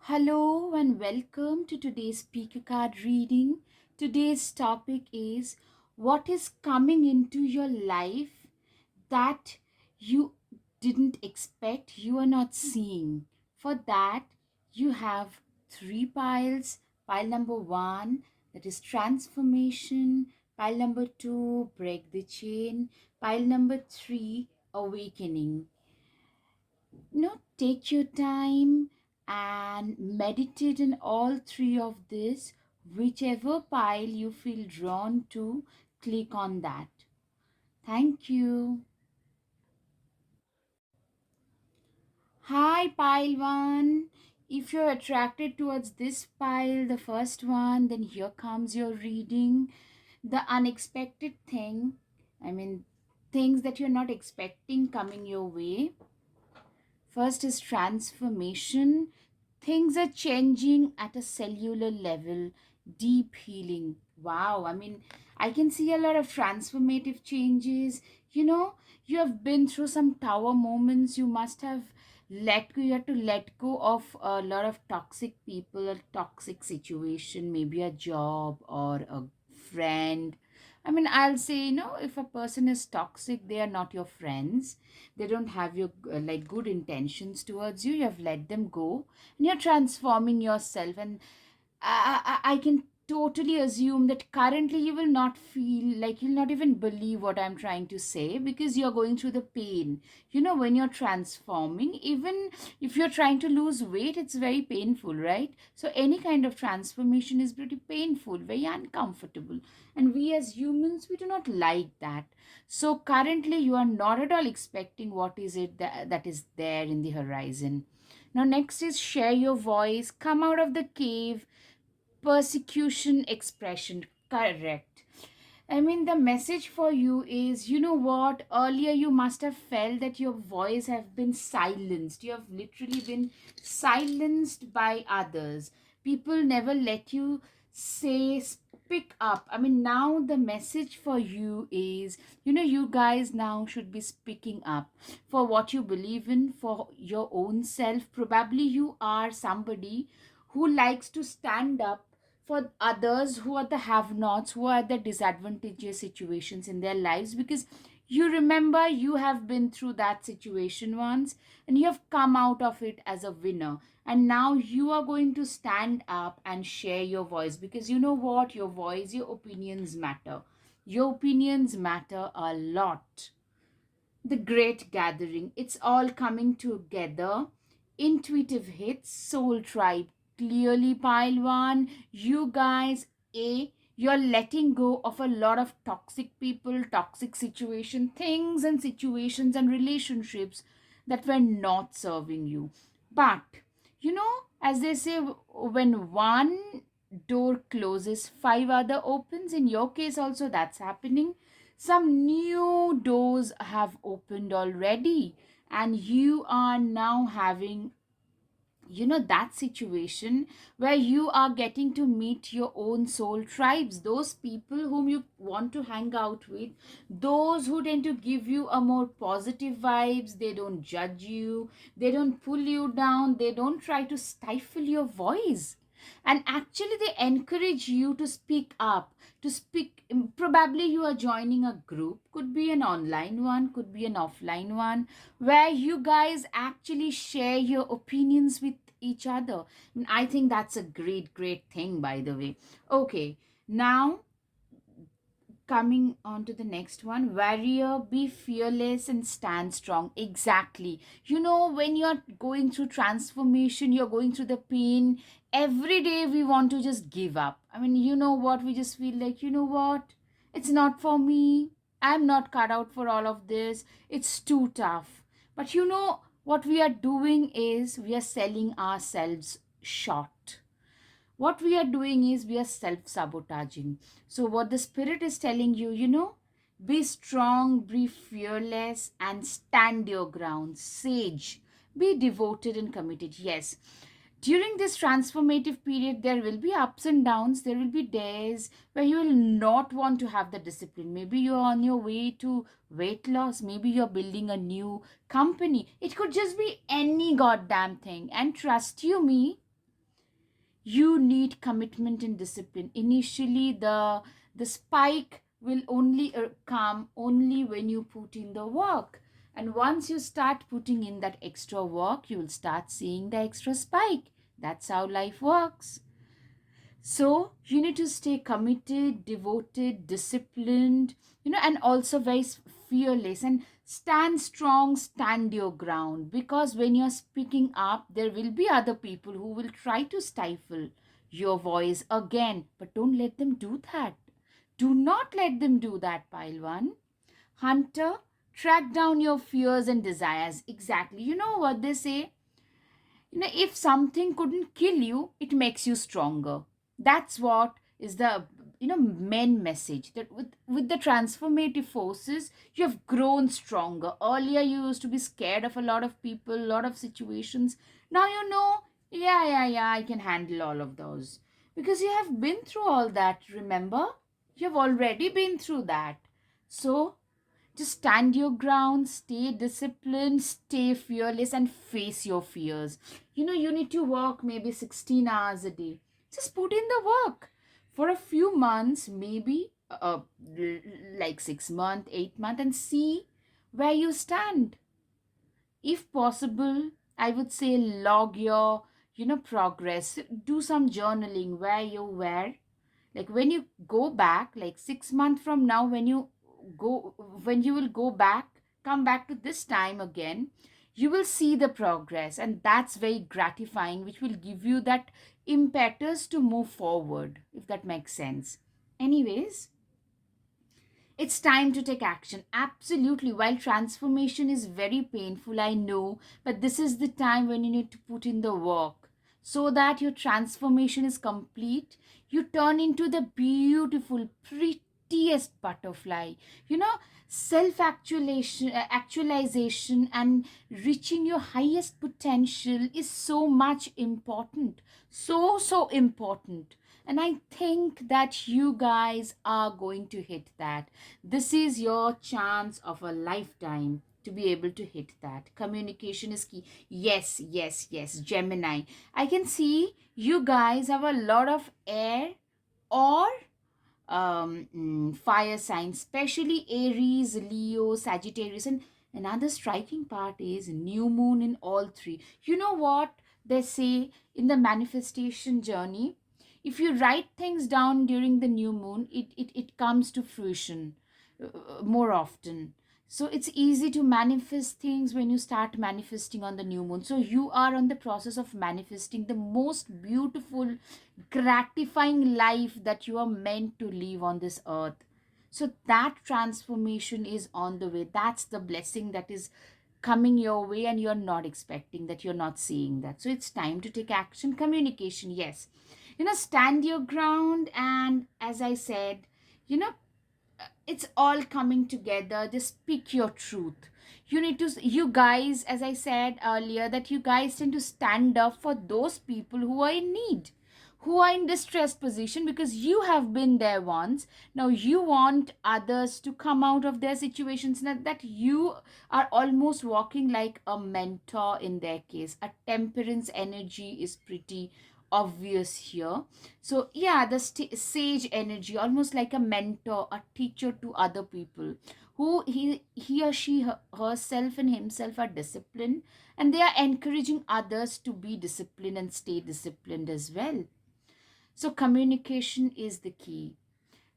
Hello and welcome to today's speaker card reading. Today's topic is what is coming into your life that you didn't expect, you are not seeing. For that, you have three piles. Pile number one, that is transformation. Pile number two, break the chain. Pile number three, awakening. Take your time and meditate on all three of this. Whichever pile you feel drawn to, click on that. Thank you. Hi, pile one. If you're attracted towards this pile, the first one, then here comes your reading. The unexpected thing, I mean, things that you're not expecting coming your way. First is transformation. Things are changing at a cellular level, deep healing. Wow, I can see a lot of transformative changes. You have been through some tower moments. You must have you have to let go of a lot of toxic people, a toxic situation, maybe a job or a friend. I'll say, if a person is toxic, they are not your friends. They don't have your like good intentions towards you. You have let them go and you're transforming yourself. And I can totally assume that currently you will not feel like you'll not even believe what I'm trying to say because you're going through the pain. When you're transforming, even if you're trying to lose weight, it's very painful, right? So any kind of transformation is pretty painful, very uncomfortable. And we as humans, we do not like that. So currently you are not at all expecting what is it that is there in the horizon. Now next is share your voice, come out of the cave. Persecution expression, correct. The message for you is, what, earlier you must have felt that your voice have been silenced. You have literally been silenced by others. People never let you say speak up. Now the message for you is, you guys now should be speaking up for what you believe in, for your own self. Probably you are somebody who likes to stand up for others who are the have nots, who are the disadvantageous situations in their lives, because you remember you have been through that situation once and you have come out of it as a winner. And now you are going to stand up and share your voice, because you know what? Your voice, your opinions matter. Your opinions matter a lot. The great gathering, it's all coming together. Intuitive hits, soul tribe, clearly pile one. You guys, you're letting go of a lot of toxic people, toxic situation, things and situations and relationships that were not serving you. But as they say, when one door closes, five other opens. In your case also that's happening. Some new doors have opened already, and you are now having, that situation where you are getting to meet your own soul tribes, those people whom you want to hang out with, those who tend to give you a more positive vibes. They don't judge you, they don't pull you down, they don't try to stifle your voice, and actually they encourage you to speak up, to speak. Probably you are joining a group, could be an online one, could be an offline one, where you guys actually share your opinions with each other. I think that's a great thing, by the way. Okay, now coming on to the next one. Warrior, be fearless and stand strong. Exactly. When you're going through transformation, you're going through the pain, every day we want to just give up. You know what? We just feel like, you know what? It's not for me. I'm not cut out for all of this. It's too tough. But what we are doing is we are selling ourselves short. What we are doing is we are self sabotaging. So, what the spirit is telling you, be strong, be fearless, and stand your ground. Sage, be devoted and committed. Yes. During this transformative period, there will be ups and downs. There will be days where you will not want to have the discipline. Maybe you're on your way to weight loss. Maybe you're building a new company. It could just be any goddamn thing. And trust you me, You need commitment and discipline. Initially, the spike will only come only when you put in the work. And once you start putting in that extra work, you will start seeing the extra spike. That's how life works. So you need to stay committed, devoted, disciplined, and also very fearless, and stand strong, stand your ground. Because when you're speaking up, there will be other people who will try to stifle your voice again. But don't let them do that. Do not let them do that, Pile One. Hunter, track down your fears and desires. Exactly. You know what they say? If something couldn't kill you, it makes you stronger. That's what is the main message, that with the transformative forces you have grown stronger. Earlier you used to be scared of a lot of people, a lot of situations. Now you know, yeah, I can handle all of those, because you have been through all that. Remember, you have already been through that. So just stand your ground, stay disciplined, stay fearless, and face your fears. You need to work maybe 16 hours a day. Just put in the work for a few months, maybe like 6 months, 8 months, and see where you stand. If possible, I would say log your progress. Do some journaling where you were, like when you go back, like 6 months from now, go when you will go back, come back to this time again, you will see the progress, and that's very gratifying, which will give you that impetus to move forward, if that makes sense. Anyways, it's time to take action. Absolutely. While transformation is very painful, I know, but this is the time when you need to put in the work so that your transformation is complete. You turn into the beautiful, prettiest butterfly. You know, self actualization and reaching your highest potential is so much important. So important. And I think that you guys are going to hit that. This is your chance of a lifetime to be able to hit that. Communication is key. Yes, Gemini. I can see you guys have a lot of air or fire signs, especially Aries, Leo, Sagittarius. And another striking part is new moon in all three. You know what they say in the manifestation journey? If you write things down during the new moon, it comes to fruition more often. So it's easy to manifest things when you start manifesting on the new moon. So you are on the process of manifesting the most beautiful, gratifying life that you are meant to live on this earth. So that transformation is on the way. That's the blessing that is coming your way, and you're not expecting that, you're not seeing that. So it's time to take action. Communication, yes. Stand your ground, and as I said, you know it's all coming together. Just speak your truth. You guys, as I said earlier, that you guys tend to stand up for those people who are in need, who are in distressed position, because you have been there once. Now you want others to come out of their situations, that you are almost walking like a mentor in their case. A temperance energy is pretty obvious here. So yeah, the sage energy, almost like a mentor, a teacher to other people, who he or she herself and himself are disciplined, and they are encouraging others to be disciplined and stay disciplined as well. So communication is the key.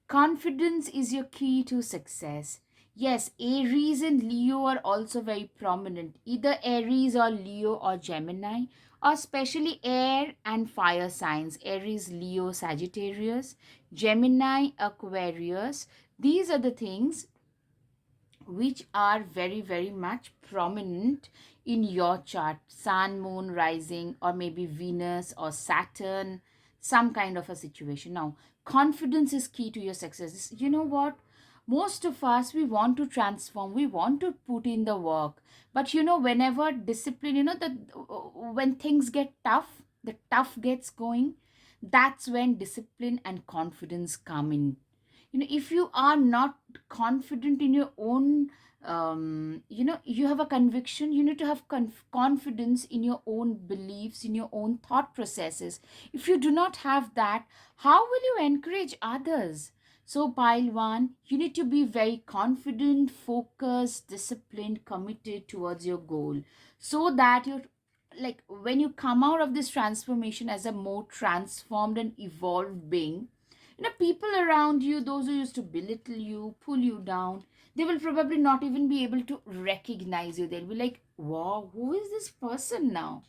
Confidence is your key to success. Yes, Aries and Leo are also very prominent. Either Aries or Leo or Gemini, or especially air and fire signs. Aries, Leo, Sagittarius, Gemini, Aquarius. These are the things which are very, very much prominent in your chart. Sun, moon, rising, or maybe Venus or Saturn, some kind of a situation. Now, confidence is key to your success. You know what? Most of us, we want to transform, we want to put in the work. But whenever discipline, when things get tough, the tough gets going, that's when discipline and confidence come in. If you are not confident in your own you have a conviction. You need to have confidence in your own beliefs, in your own thought processes. If you do not have that, how will you encourage others? So pile one, you need to be very confident, focused, disciplined, committed towards your goal, so that you're like, when you come out of this transformation as a more transformed and evolved being, people around you, those who used to belittle you, pull you down, they will probably not even be able to recognize you. They'll be like, wow, who is this person now?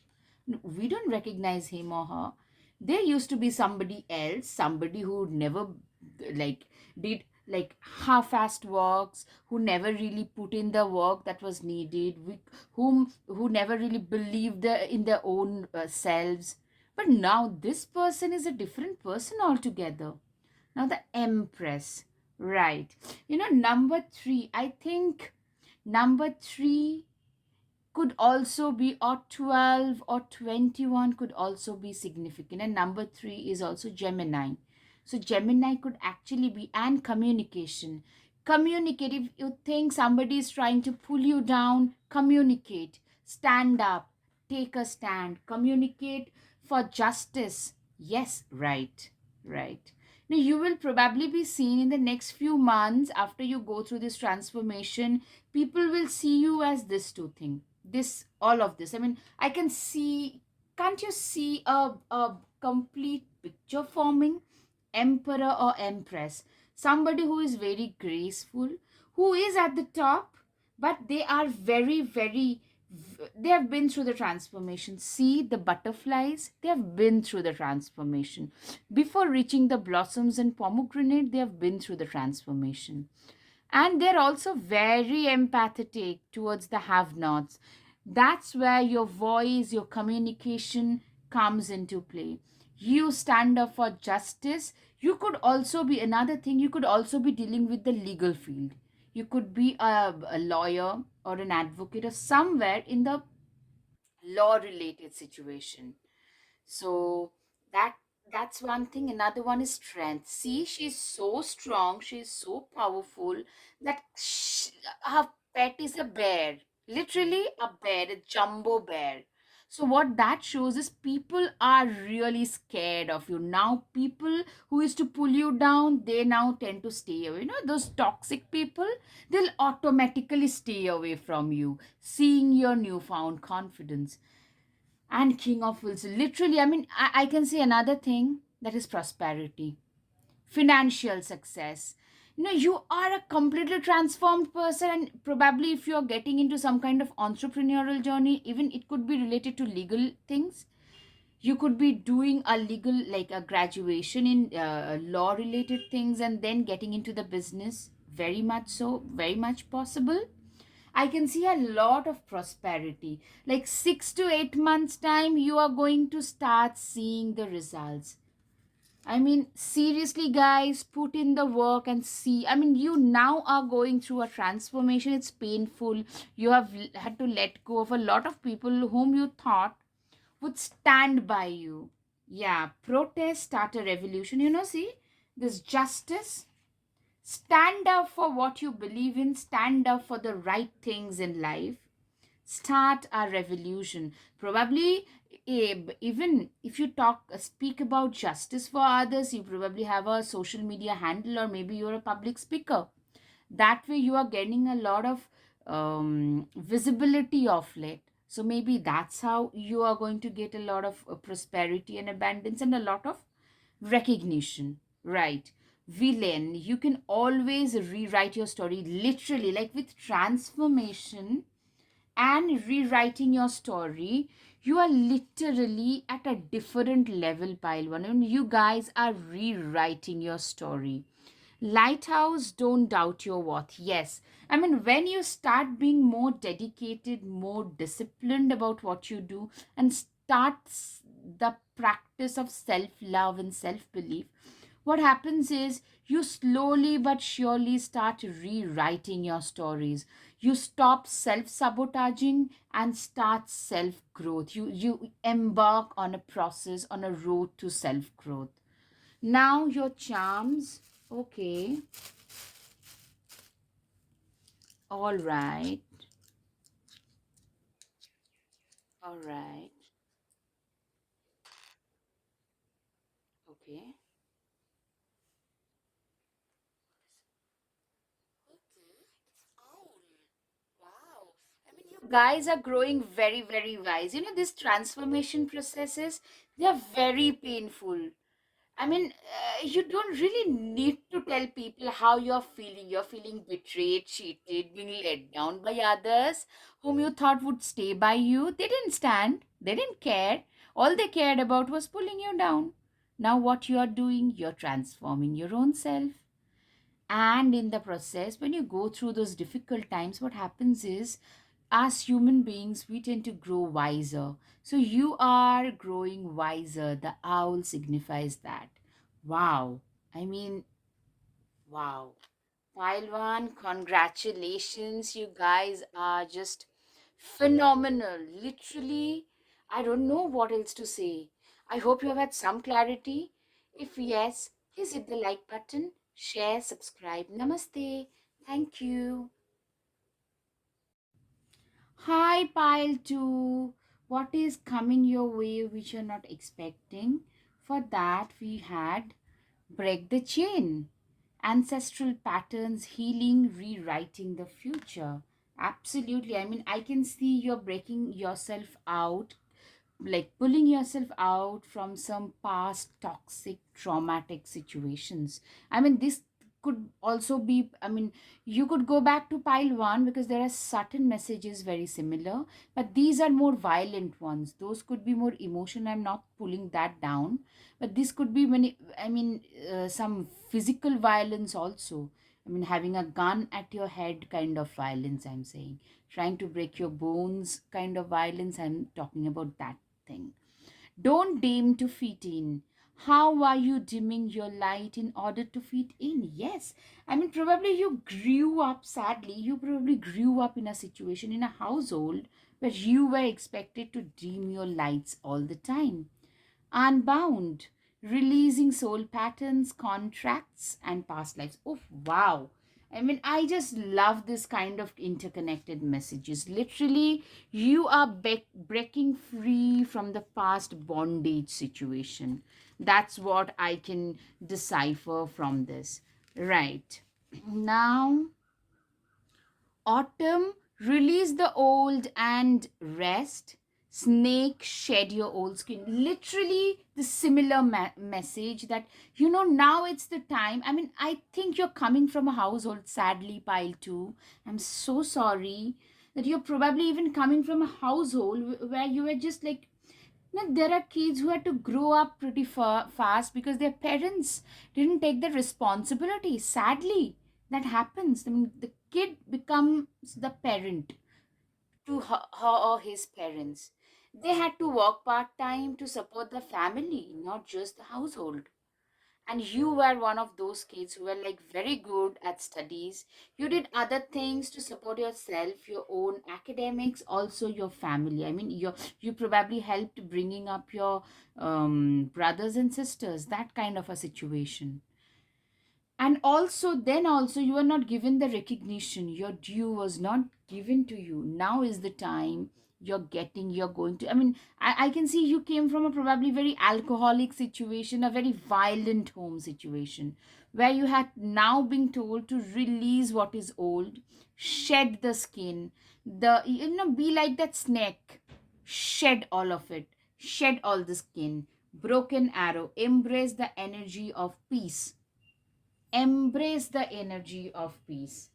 We don't recognize him or her. There used to be somebody else, somebody who never like did like half-assed works, who never really put in the work that was needed, who never really believed in their own selves. But now this person is a different person altogether. Now the Empress, right? Number three, I think number three could also be, or 12 or 21 could also be significant. And number three is also Gemini. So Gemini could actually be, and communication. Communicate. If you think somebody is trying to pull you down, communicate. Stand up. Take a stand. Communicate for justice. Yes, right, right. Now, you will probably be seen in the next few months after you go through this transformation. People will see you as this two thing, this, all of this. I mean, I can see, can't you see a complete picture forming? Emperor or empress, somebody who is very graceful, who is at the top, but they are very, very, they have been through the transformation. See the butterflies, they have been through the transformation. Before reaching the blossoms and pomegranate, they have been through the transformation. And they're also very empathetic towards the have nots. That's where your voice, your communication comes into play. You stand up for justice. You could also be, another thing, you could also be dealing with the legal field. You could be a lawyer or an advocate or somewhere in the law related situation. So that that's one thing. Another one is strength. See, she's so strong, she's so powerful that her pet is a bear, literally a bear, a jumbo bear. So what that shows is people are really scared of you now. People who used to pull you down, they now tend to stay away. Those toxic people, they'll automatically stay away from you, seeing your newfound confidence. And king of wheels, literally, I mean, I can say another thing, that is prosperity, financial success. You are a completely transformed person, and probably if you're getting into some kind of entrepreneurial journey, even it could be related to legal things. You could be doing a legal, like a graduation in law related things, and then getting into the business. Very much so, very much possible. I can see a lot of prosperity. Like 6 to 8 months' time, you are going to start seeing the results. I mean, seriously, guys, put in the work and see. I mean, you now are going through a transformation. It's painful. You have had to let go of a lot of people whom you thought would stand by you. Yeah, protest, start a revolution. See, this justice. Stand up for what you believe in, stand up for the right things in life, start a revolution. Probably, even if you speak about justice for others, you probably have a social media handle, or maybe you're a public speaker. That way, you are getting a lot of visibility of late. So maybe that's how you are going to get a lot of prosperity and abundance and a lot of recognition, right? Villain, you can always rewrite your story, literally, like with transformation and rewriting your story. You are literally at a different level, pile one, and you guys are rewriting your story. Lighthouse, don't doubt your worth. Yes, I mean, when you start being more dedicated, more disciplined about what you do, and the practice of self love and self belief, what happens is you slowly but surely start rewriting your stories. You stop self sabotaging and start self growth. You embark on a process, on a road to self growth. Now your charms. Okay. All right. All right. Okay. Okay. Owl. Wow. I mean, you guys are growing very, very wise. You know, these transformation processes, they are very painful. I mean, you don't really need to tell people how you're feeling. You're feeling betrayed, cheated, being let down by others whom you thought would stay by you. They didn't stand, they didn't care. All they cared about was pulling you down. Now, what you're doing, you're transforming your own self. And in the process, when you go through those difficult times, what happens is, as human beings, we tend to grow wiser. So you are growing wiser. The owl signifies that. Wow. I mean, wow. Pile congratulations. You guys are just phenomenal. Literally, I don't know what else to say. I hope you have had some clarity. If yes, please hit the like button, share, subscribe. Namaste. Thank you. Hi, Pile 2. What is coming your way which you're not expecting? For that, we had Break the Chain, Ancestral Patterns, Healing, Rewriting the Future. Absolutely. I mean, I can see you're breaking yourself out, like pulling yourself out from some past toxic traumatic situations. I mean, this could also be, I mean, you could go back to pile 1 because there are certain messages very similar, but these are more violent ones. Those could be more emotional. I'm not pulling that down, but this could be many, I mean, some physical violence also. I mean, having a gun at your head kind of violence, I'm saying. Trying to break your bones kind of violence, I'm talking about that thing. Don't dim to fit in. How are you dimming your light in order to fit in? Yes. I mean, probably you grew up, sadly, you probably grew up in a situation, in a household where you were expected to dim your lights all the time. Unbound, releasing soul patterns, contracts, and past lives. Oh, wow. I mean, I just love this kind of interconnected messages. Literally, you are breaking free from the past bondage situation. That's what I can decipher from this. Right. Now, autumn, release the old and rest. Snake, shed your old skin. Literally, the similar message that, now it's the time. I mean, I think you're coming from a household, sadly, pile 2. I'm so sorry that you're probably even coming from a household where you were just like, there are kids who had to grow up pretty fast because their parents didn't take the responsibility. Sadly, that happens. I mean, the kid becomes the parent to her or his parents. They had to work part time to support the family, not just the household. And you were one of those kids who were like very good at studies. You did other things to support yourself, your own academics, also your family. I mean, you probably helped bringing up your brothers and sisters, that kind of a situation. And also, then also, you are not given the recognition. Your due was not given to you. Now is the time you're going to. I mean, I can see you came from a probably very alcoholic situation, a very violent home situation, where you had now been told to release what is old, shed the skin, be like that snake, shed all of it, shed all the skin, broken arrow, embrace the energy of peace. Embrace the energy of peace.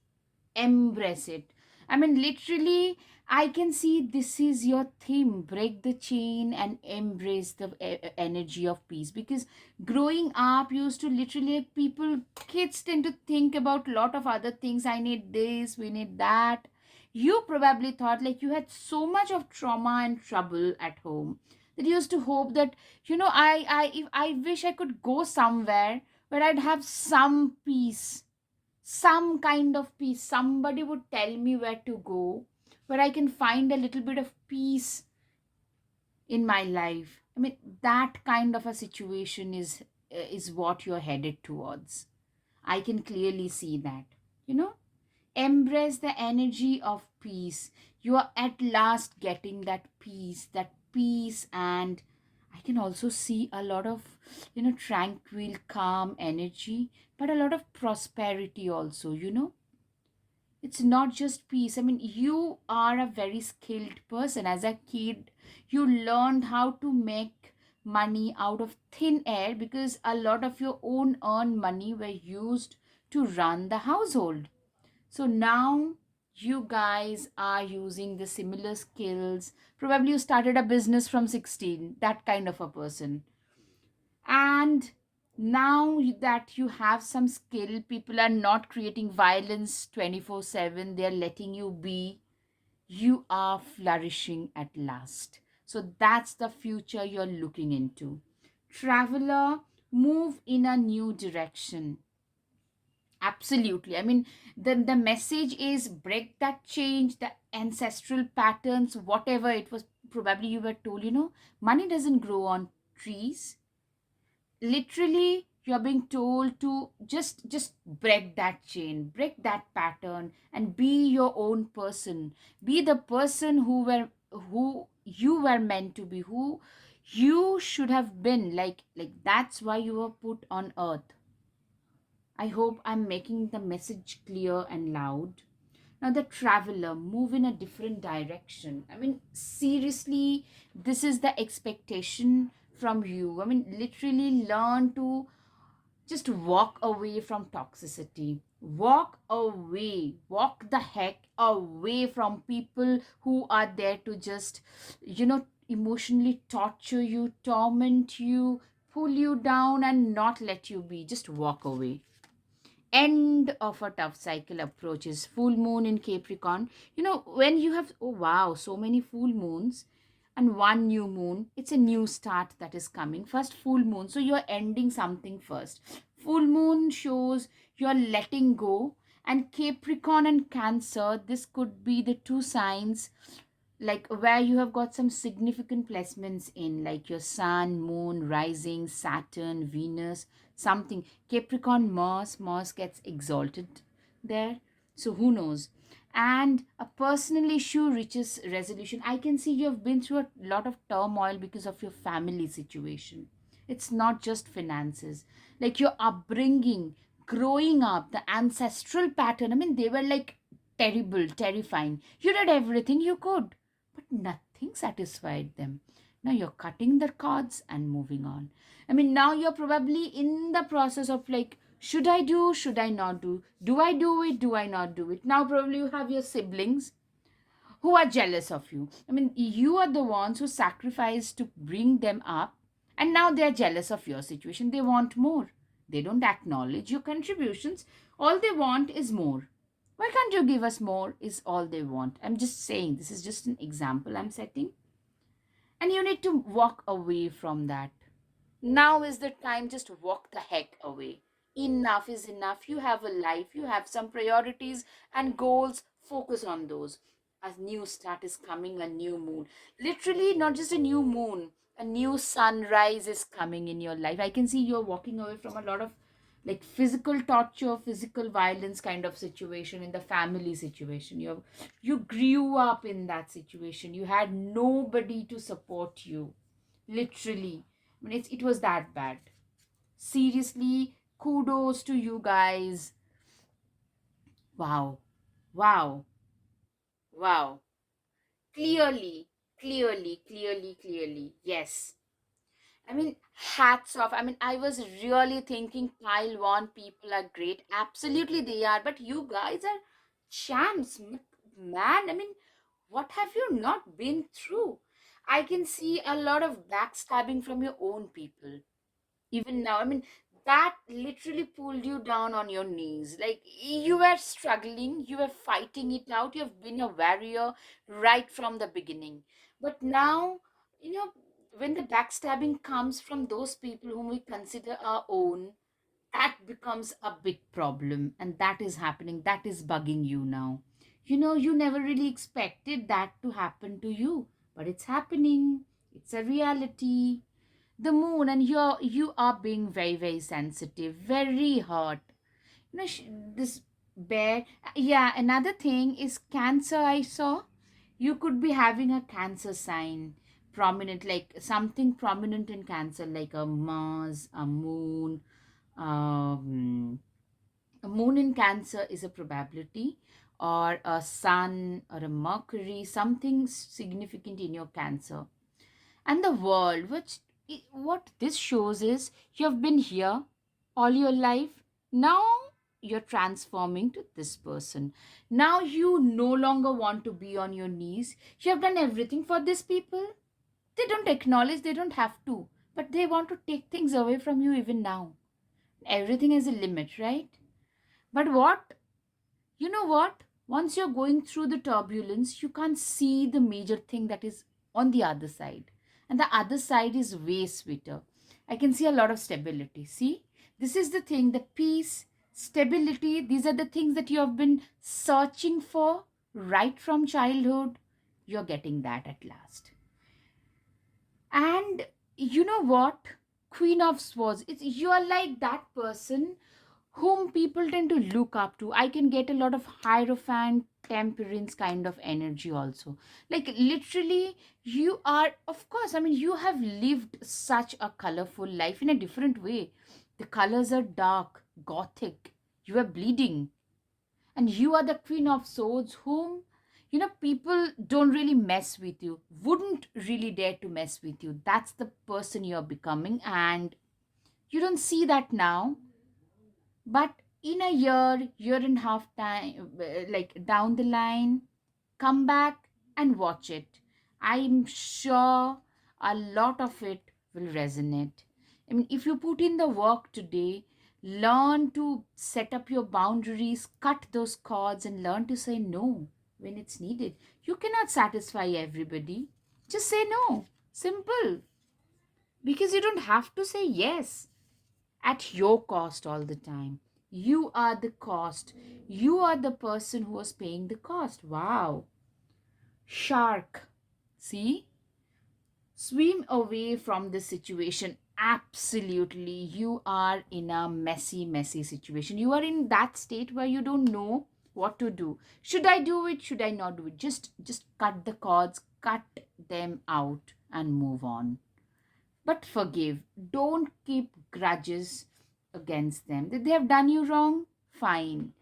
Embrace it. I mean, literally, I can see this is your theme: break the chain and embrace the energy of peace. Because growing up, you used to literally, like, kids tend to think about a lot of other things. I need this, we need that. You probably thought like you had so much of trauma and trouble at home that you used to hope that, if I wish I could go somewhere where I'd have some peace, some kind of peace. Somebody would tell me where to go, where I can find a little bit of peace in my life. I mean, that kind of a situation is what you're headed towards. I can clearly see that. You know, Embrace the energy of peace. You are at last getting that peace, and I can also see a lot of, tranquil, calm energy, but a lot of prosperity also, It's not just peace. I mean, you are a very skilled person. As a kid, you learned how to make money out of thin air because a lot of your own earned money were used to run the household. So now you guys are using the similar skills. Probably you started a business from 16, that kind of a person. And now that you have some skill, people are not creating violence 24/7, they're letting you be. You are flourishing at last. So that's the future you're looking into. Traveler, move in a new direction. Absolutely. I mean, the message is break that change, the ancestral patterns, whatever it was. Probably you were told, money doesn't grow on trees. Literally, you're being told to just break that chain, break that pattern, and be your own person. Be the person who you were meant to be, who you should have been. Like that's why you were put on earth. I hope I'm making the message clear and loud. Now, the traveler, move in a different direction. I mean, seriously, this is the expectation from you. I mean, literally learn to just walk away from toxicity. Walk away. Walk the heck away from people who are there to just, emotionally torture you, torment you, pull you down, and not let you be. Just walk away. End of a tough cycle approaches. Full moon in Capricorn. When you have, oh wow, so many full moons and one new moon, it's a new start that is coming. First, full moon. So you're ending something first. Full moon shows you're letting go. And Capricorn and Cancer, this could be the two signs like where you have got some significant placements in, like your sun, moon, rising, Saturn, Venus, something. Capricorn, Mars gets exalted there. So who knows? And a personal issue reaches resolution. I can see you have been through a lot of turmoil because of your family situation. It's not just finances, like your upbringing, growing up, the ancestral pattern. I mean, they were like terrible, terrifying. You did everything you could, but nothing satisfied them. Now you're cutting the cords and moving on. I mean, now you're probably in the process of like, should I do, should I not do? Do I do it, do I not do it? Now, probably you have your siblings who are jealous of you. I mean, you are the ones who sacrificed to bring them up, and now they're jealous of your situation. They want more. They don't acknowledge your contributions. All they want is more. Why can't you give us more? Is all they want. I'm just saying, this is just an example I'm setting. And you need to walk away from that. Now is the time, just walk the heck away. Enough is enough. You have a life, you have some priorities and goals. Focus on those. A new start is coming, a new moon. Literally, not just a new moon, a new sunrise is coming in your life. I can see you're walking away from a lot of like physical torture, physical violence kind of situation in the family situation. You grew up in that situation. You had nobody to support you. Literally. I mean, it was that bad. Seriously, kudos to you guys. Wow. Wow. Wow. Clearly, clearly. Yes. I mean, hats off. I mean, I was really thinking pile one people are great. Absolutely, they are. But you guys are champs, man. I mean, what have you not been through? I can see a lot of backstabbing from your own people. Even now, I mean, that literally pulled you down on your knees. Like you were struggling, you were fighting it out, you've been a warrior right from the beginning. But now, you know, when the backstabbing comes from those people whom we consider our own, that becomes a big problem. And that is happening, that is bugging you now. You never really expected that to happen to you, but it's happening. It's a reality. The moon, and you are being very, very sensitive, very hurt. This Bear. Yeah, another thing is Cancer. I saw you could be having a Cancer sign prominent, like something prominent in Cancer, like a Mars, a moon. A moon in Cancer is a probability, or a sun, or a Mercury, something significant in your Cancer. And the world, what this shows is you have been here all your life. Now you're transforming to this person. Now you no longer want to be on your knees. You have done everything for these people. They don't acknowledge, they don't have to, but they want to take things away from you even now. Everything has a limit, right? But what, you know what? Once you're going through the turbulence, you can't see the major thing that is on the other side. And the other side is way sweeter. I can see a lot of stability. See, this is the thing, the peace, stability. These are the things that you have been searching for right from childhood. You're getting that at last. And you know what? Queen of Swords. You are like that person whom people tend to look up to. I can get a lot of Hierophant, Temperance kind of energy also. Like literally, you are, of course, I mean, you have lived such a colorful life in a different way. The colors are dark, gothic. You are bleeding. And you are the Queen of Swords whom, people don't really mess with you, wouldn't really dare to mess with you. That's the person you're becoming. And you don't see that now, but in a year and a half time, like down the line, come back and watch it. I'm sure a lot of it will resonate. I mean, if you put in the work today, learn to set up your boundaries, cut those cords, and learn to say no when it's needed. You cannot satisfy everybody. Just say no. Simple. Because you don't have to say yes at your cost all the time. You are the cost. You are the person who was paying the cost. Wow. Shark. See? Swim away from this situation. Absolutely. You are in a messy, messy situation. You are in that state where you don't know what to do. Should I do it? Should I not do it? Just cut the cords, cut them out and move on. But forgive. Don't keep grudges against them. They have done you wrong? Fine.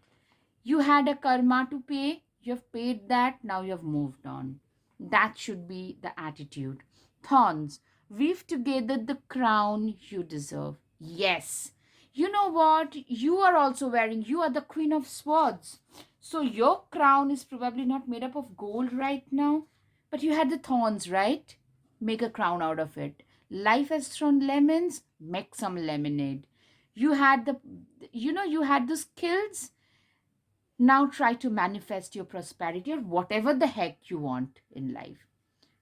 You had a karma to pay. You have paid that. Now you have moved on. That should be the attitude. Thorns. Weave together the crown you deserve. Yes. You know what? You are also wearing, you are the Queen of Swords. So your crown is probably not made up of gold right now, but you had the thorns, right? Make a crown out of it. Life has thrown lemons, make some lemonade. You had you had the skills. Now try to manifest your prosperity or whatever the heck you want in life.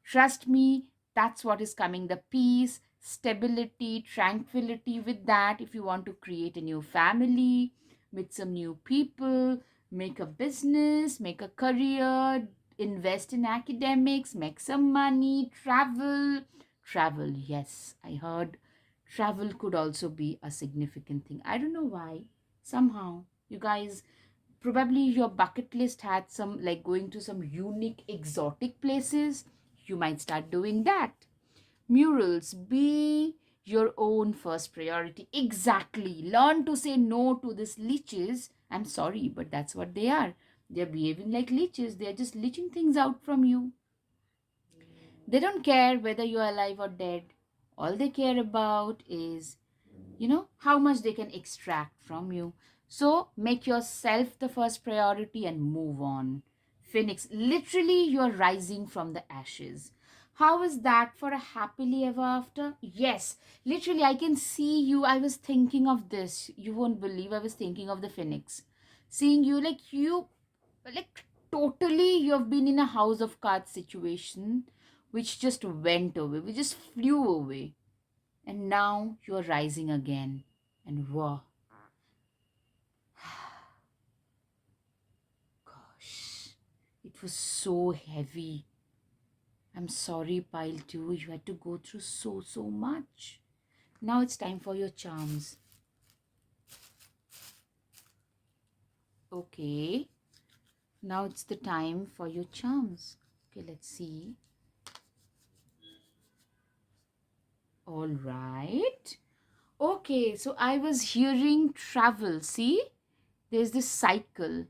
Trust me, that's what is coming, the peace, stability, tranquility. With that, if you want to create a new family, meet some new people, make a business, make a career, invest in academics, make some money, travel. Travel, yes, I heard travel could also be a significant thing. I don't know why. Somehow, you guys, probably your bucket list had some, like going to some unique exotic places. You might start doing that. Murals, be your own first priority. Exactly. Learn to say no to these leeches. I'm sorry, but that's what they are. They're behaving like leeches. They're just leeching things out from you. They don't care whether you're alive or dead. All they care about is, how much they can extract from you. So make yourself the first priority and move on. Phoenix, literally, you're rising from the ashes. How is that for a happily ever after? Yes, literally, I can see you. I was thinking of this. You won't believe, I was thinking of the Phoenix. Seeing you, like totally, you have been in a house of cards situation which just went away, which just flew away, and now you're rising again. And wow, gosh, it was so heavy. I'm sorry, Pile 2, you had to go through so much. Now it's time for your charms. Okay, now it's the time for your charms. Okay, let's see. All right. Okay, so I was hearing travel. See, there's this cycle.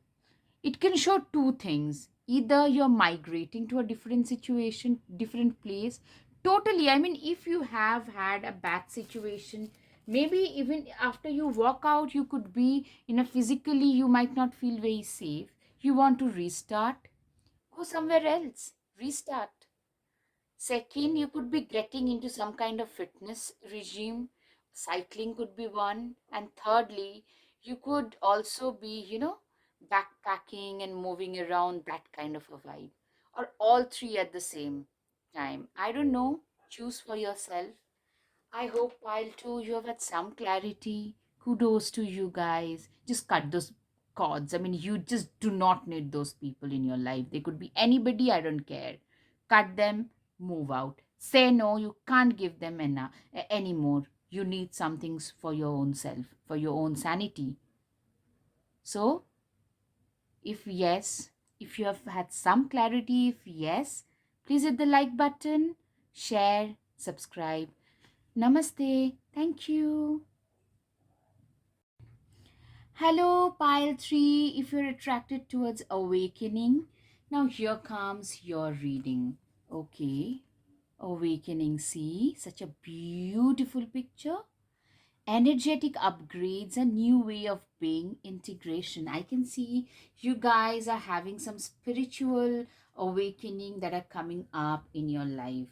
It can show two things. Either you're migrating to a different situation, different place. Totally. I mean, if you have had a bad situation, maybe even after you walk out, you could be in a physically, you might not feel very safe. You want to restart, go somewhere else, restart. Second, you could be getting into some kind of fitness regime. Cycling could be one. And thirdly, you could also be, backpacking and moving around, that kind of a vibe. Or all three at the same time. I don't know. Choose for yourself. I hope while too you have had some clarity. Kudos to you guys. Just cut those cords. I mean, you just do not need those people in your life. They could be anybody, I don't care. Cut them, move out. Say no, you can't give them anymore. You need some things for your own self, for your own sanity. So, if yes, if you have had some clarity, if yes, please hit the like button, share, subscribe. Namaste. Thank you. Hello, pile 3. If you're attracted towards awakening, now here comes your reading. Okay. Awakening. See, such a beautiful picture. Energetic upgrades, a new way of being, integration. I can see you guys are having some spiritual awakening that are coming up in your life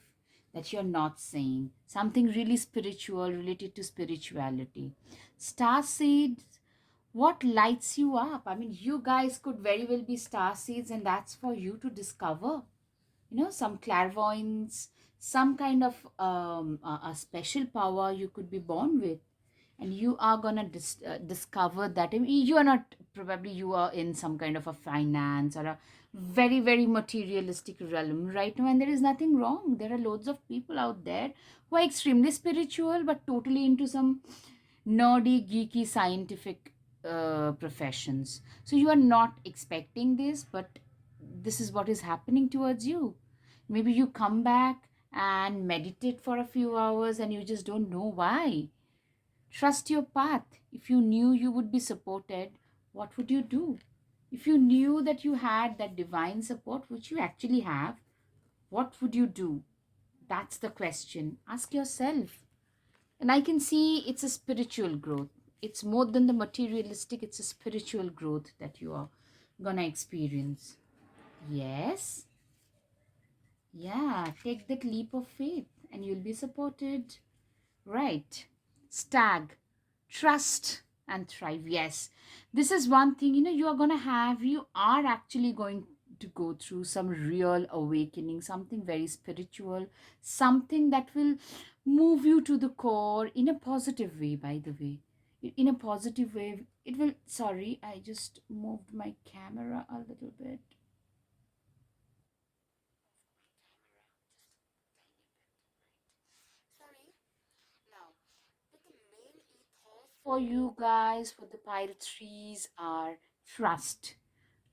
that you're not saying. Something really spiritual related to spirituality. Star seeds, what lights you up? I mean, you guys could very well be star seeds, and that's for you to discover. Some clairvoyance, some kind of a special power you could be born with, and you are gonna discover that. I mean, you are not, probably you are in some kind of a finance or a very very materialistic realm right now, and there is nothing wrong. There are loads of people out there who are extremely spiritual but totally into some nerdy geeky scientific professions. So you are not expecting this, but this is what is happening towards you. Maybe you come back and meditate for a few hours and you just don't know why. Trust your path. If you knew you would be supported, what would you do? If you knew that you had that divine support, which you actually have, what would you do? That's the question. Ask yourself. And I can see it's a spiritual growth. It's more than the materialistic, it's a spiritual growth that you are gonna experience. Yes. Yeah, take that leap of faith and you'll be supported. Right. Stag. Trust and thrive. Yes. This is one thing, you are going to have, you are actually going to go through some real awakening, something very spiritual, something that will move you to the core in a positive way, by the way. In a positive way. It will, sorry, I just moved my camera a little bit. Sorry. Now, but the main ethos for you guys, for the pirate trees, are trust.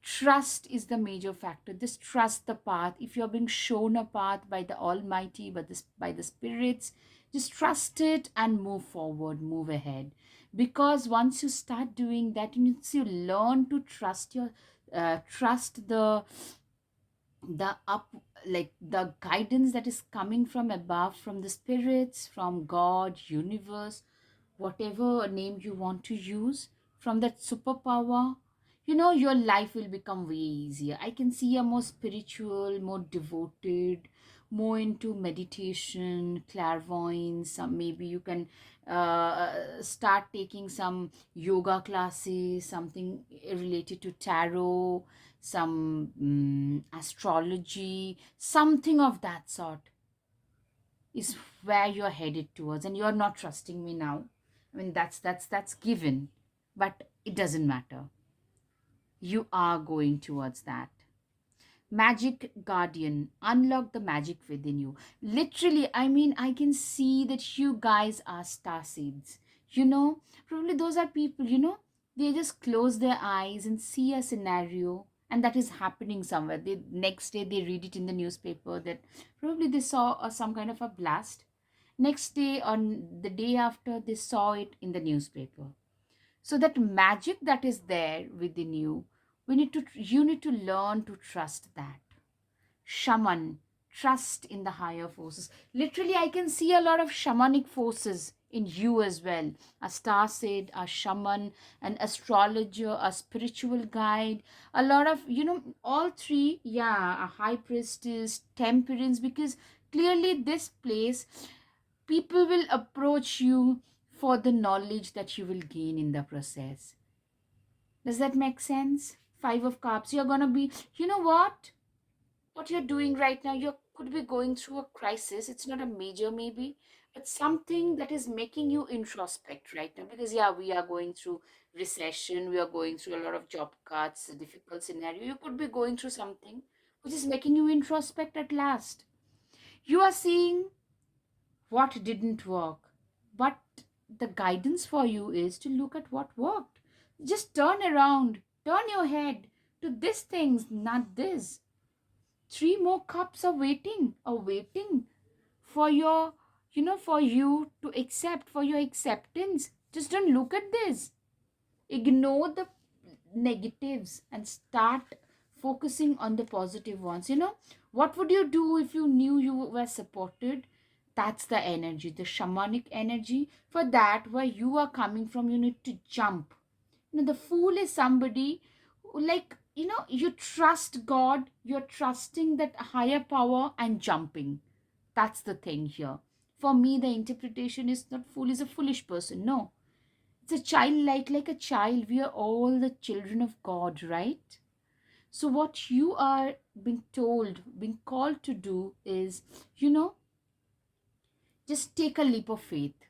Trust is the major factor. Just trust the path. If you're being shown a path by the Almighty, by the spirits, just trust it and move forward, move ahead. Because once you start doing that, once you learn to trust trust the up, like the guidance that is coming from above, from the spirits, from God, universe, whatever name you want to use, from that superpower, your life will become way easier. I can see a more spiritual, more devoted, more into meditation, clairvoyance. Some, maybe you can start taking some yoga classes, something related to tarot, some astrology, something of that sort is where you're headed towards. And you're not trusting me now. I mean, that's given, but it doesn't matter. You are going towards that. Magic guardian, unlock the magic within you. Literally, I mean, I can see that you guys are star seeds. Probably those are people, They just close their eyes and see a scenario, and that is happening somewhere. The next day they read it in the newspaper that probably they saw some kind of a blast. Next day, on the day after, they saw it in the newspaper. So that magic that is there within you, you need to learn to trust that. Shaman, trust in the higher forces. Literally, I can see a lot of shamanic forces in you as well. A star seed, a shaman, an astrologer, a spiritual guide, a lot of, all three, yeah, a high priestess, temperance, because clearly this place, people will approach you for the knowledge that you will gain in the process. Does that make sense? Five of Cups. You're gonna be, you know what you're doing right now, you could be going through a crisis. It's not a major maybe, but something that is making you introspect right now, because yeah, we are going through recession, we are going through a lot of job cuts, a difficult scenario. You could be going through something which is making you introspect at last. You are seeing what didn't work, but the guidance for you is to look at what worked. Just turn around, turn your head to these things, not this. Three more cups are waiting for your, for you to accept, for your acceptance. Just don't look at this. Ignore the negatives and start focusing on the positive ones. What would you do if you knew you were supported? That's the energy, the shamanic energy. For that, where you are coming from, you need to jump. The fool is somebody who, like, you trust God, you're trusting that higher power and jumping. That's the thing here. For me, the interpretation is not fool is a foolish person. No, it's a child, like a child. We are all the children of God, right? So what you are being told, being called to do is, you know, just take a leap of faith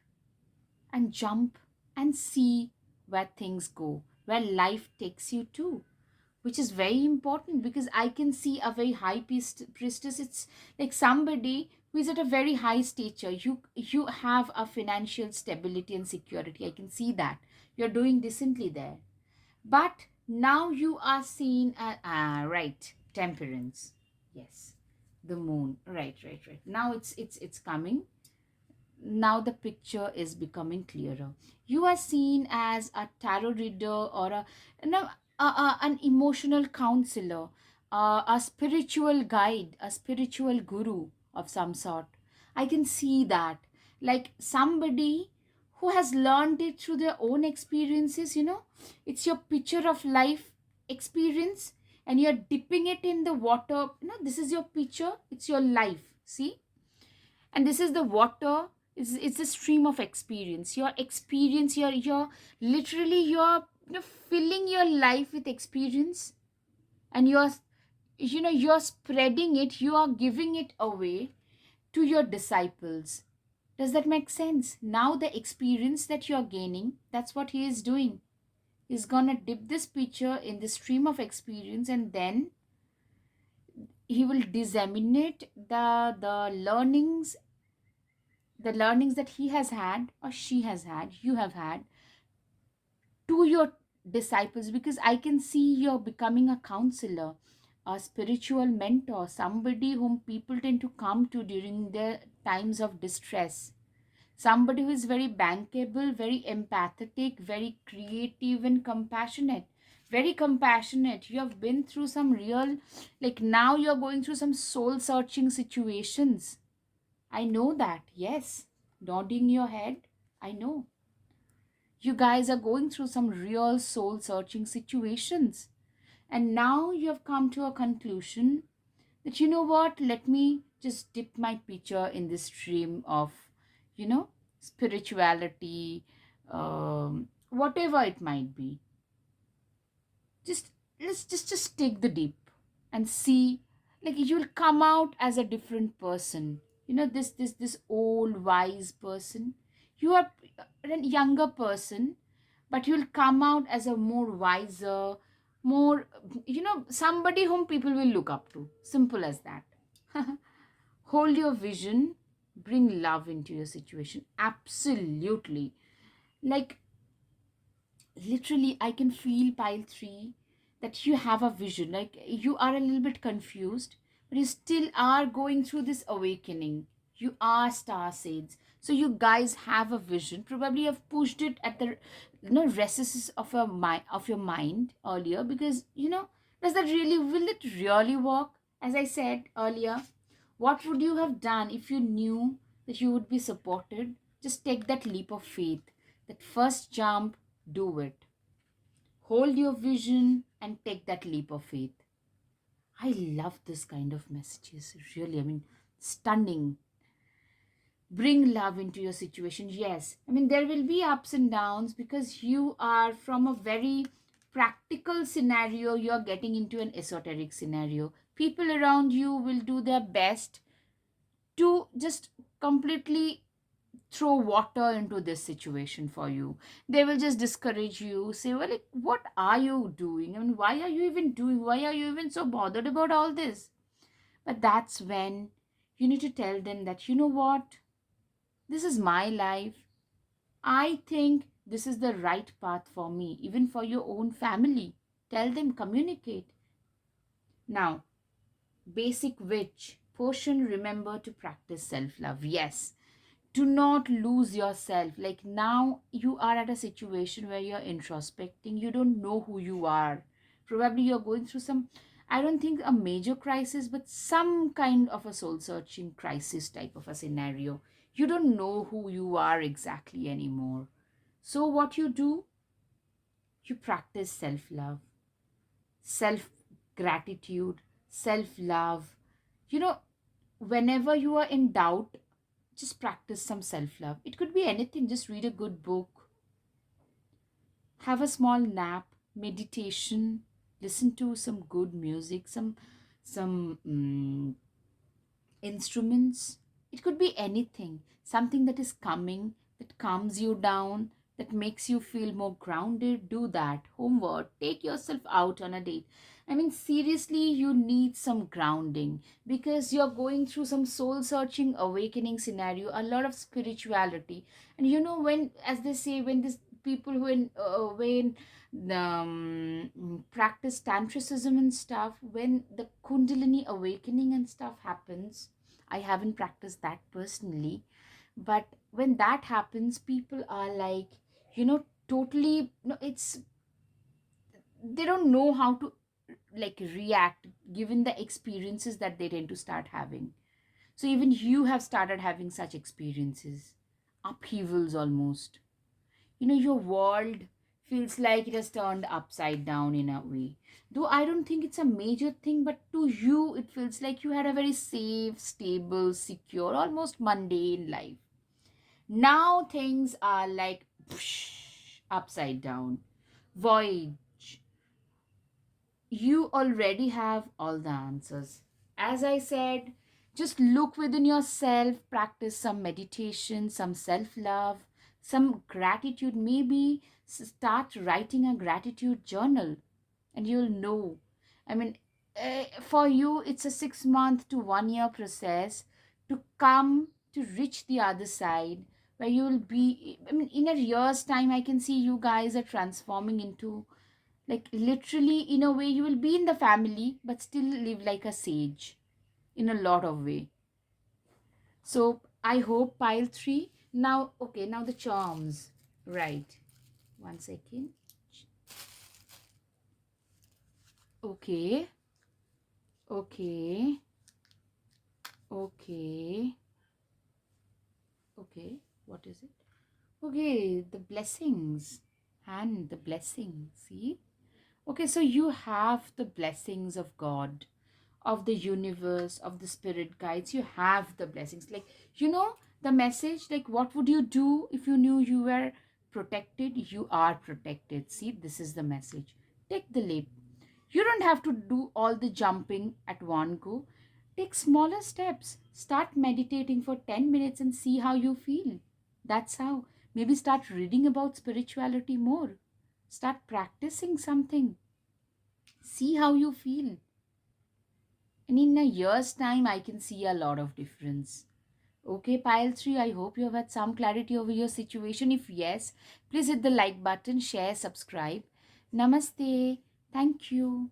and jump and see where things go, where life takes you to, which is very important, because I can see a very high priestess. It's like somebody who is at a very high stature. You have a financial stability and security. I can see that you're doing decently there. But now you are seen at right, temperance. Yes, the moon. Right. Now it's coming. Now the picture is becoming clearer. You are seen as a tarot reader, or an emotional counselor, a spiritual guide, a spiritual guru of some sort. I can see that, like somebody who has learned it through their own experiences. It's your picture of life experience, and you're dipping it in the water. This is your picture, it's your life, see. And this is the water. It's a stream of experience, your experience. You're literally, you're filling your life with experience, and you're spreading it, you are giving it away to your disciples. Does that make sense? Now the experience that you're gaining, that's what he is doing. He's gonna dip this picture in the stream of experience, and then he will disseminate the learnings that he has had, or she has had, you have had, to your disciples, because I can see you're becoming a counselor, a spiritual mentor, somebody whom people tend to come to during their times of distress. Somebody who is very bankable, very empathetic, very creative, and compassionate. Very compassionate. You have been through some real, like now you're going through some soul searching situations. I know that, yes. Nodding your head, I know. You guys are going through some real soul searching situations. And now you have come to a conclusion that, you know what, let me just dip my picture in this stream of, spirituality, whatever it might be. Just let's just take the dip and see, like you'll come out as a different person. This old wise person. You are a younger person, but you'll come out as a more wiser, more, somebody whom people will look up to. Simple as that. Hold your vision, bring love into your situation. Absolutely. Like, Literally, I can feel pile 3 that you have a vision, like you are a little bit confused, but you still are going through this awakening. You are star seeds, so you guys have a vision. Probably have pushed it at the recesses of your mind earlier, because does that really, will it really work? As I said earlier, what would you have done if you knew that you would be supported? Just take that leap of faith, that first jump. Do it. Hold your vision and take that leap of faith. I love this kind of messages. Really, I mean, stunning. Bring love into your situation. Yes, I mean, there will be ups and downs because you are from a very practical scenario, you're getting into an esoteric scenario. People around you will do their best to just completely throw water into this situation for you. They will just discourage you, say, well, like, what are you doing? I mean, why are you even doing? Why are you even so bothered about all this? But that's when you need to tell them that, you know what? This is my life. I think this is the right path for me, even for your own family. Tell them, communicate. Now, basic which portion, remember to practice self love. Yes, do not lose yourself. Like now you are at a situation where you're introspecting, you don't know who you are. Probably you're going through some, I don't think a major crisis, but some kind of a soul searching crisis type of a scenario. You don't know who you are exactly anymore. So what you do, you practice self love, self gratitude, self love. you know Whenever you are in doubt, just practice some self love. It could be anything. Just read a good book, have a small nap, meditation, listen to some good music, some instruments. It could be anything. Something that is coming, that calms you down, that makes you feel more grounded. Do that. Homework. Take yourself out on a date. I mean, seriously, you need some grounding because you're going through some soul searching, awakening scenario, a lot of spirituality. And when, as they say, when this people who when practice tantricism and stuff, when the kundalini awakening and stuff happens, I haven't practiced that personally, but when that happens, people are like, totally, it's, they don't know how to like react given the experiences that they tend to start having. So even you have started having such experiences, upheavals almost. Your world feels like it has turned upside down in a way. Though I don't think it's a major thing, but to you, it feels like you had a very safe, stable, secure, almost mundane life. Now things are like upside down. Void. You already have all the answers. As I said, just look within yourself, practice some meditation, some self love, some gratitude. Maybe start writing a gratitude journal and you'll know. I mean, for you, it's a 6 month to 1 year process to come to reach the other side where you will be. I mean, in a year's time, I can see you guys are transforming into, like, literally, in a way, you will be in the family, but still live like a sage in a lot of way. So I hope pile 3. Now, okay, now the charms. Right. 1 second. Okay. Okay. Okay. Okay. What is it? Okay, the blessings. And the blessing. See? Okay, so you have the blessings of God, of the universe, of the spirit guides. You have the blessings. Like, the message, like, what would you do if you knew you were protected? You are protected. See, this is the message. Take the leap. You don't have to do all the jumping at one go. Take smaller steps. Start meditating for 10 minutes and see how you feel. That's how. Maybe start reading about spirituality more. Start practicing something. See how you feel. And in a year's time, I can see a lot of difference. Okay, pile 3, I hope you have had some clarity over your situation. If yes, please hit the like button, share, subscribe. Namaste. Thank you.